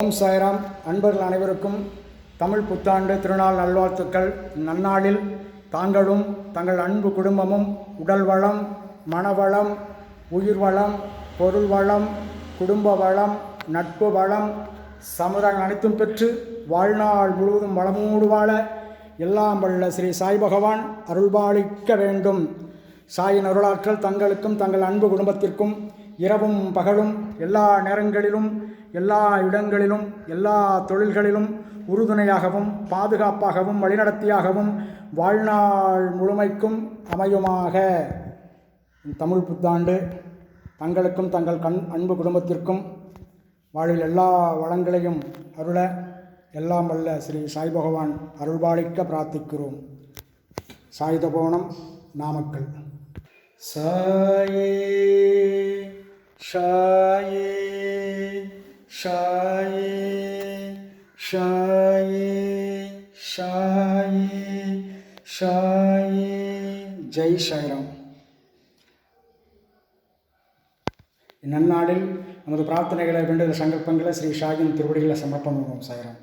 ஓம் சாய்ராம். அன்பர்கள் அனைவருக்கும் தமிழ் புத்தாண்டு திருநாள் நல்வாழ்த்துக்கள். நன்னாளில் தாங்களும் தங்கள் அன்பு குடும்பமும் உடல் வளம், மனவளம், உயிர் வளம், பொருள் வளம், குடும்ப வளம், நட்பு வளம், சமுதாயம் அனைத்தும் பெற்று வாழ்நாள் முழுவதும் வளமோடு வாழ எல்லாம் வல்ல ஸ்ரீ சாய் பகவான் அருள்பாலிக்க வேண்டும். சாயின் அருளாற்றல் தங்களுக்கும் தங்கள் அன்பு குடும்பத்திற்கும் இரவும் பகலும் எல்லா நேரங்களிலும் எல்லா இடங்களிலும் எல்லா தொழில்களிலும் உறுதுணையாகவும் பாதுகாப்பாகவும் வழிநடத்தியாகவும் வாழ்நாள் முழுமைக்கும் அமையுமாக. தமிழ் புத்தாண்டு தங்களுக்கும் தங்கள் அன்பு குடும்பத்திற்கும் வாழ்வில் எல்லா வளங்களையும் அருள எல்லாம் வல்ல ஸ்ரீ சாய் பகவான் அருள்பாலிக்க பிரார்த்திக்கிறோம். சாயுதபோனம், நாமக்கல். சாயே ஷாயே ஷாயே ஷாயே ஷாயே ஷாயே. ஜெய் சாய்ராம். இந்நன்னாளில் நமது பிரார்த்தனைகளை வேண்டிய சங்கல்பங்களை ஸ்ரீ சாயின் திருவடிகளை சமர்ப்பணம். சாய்ராம்.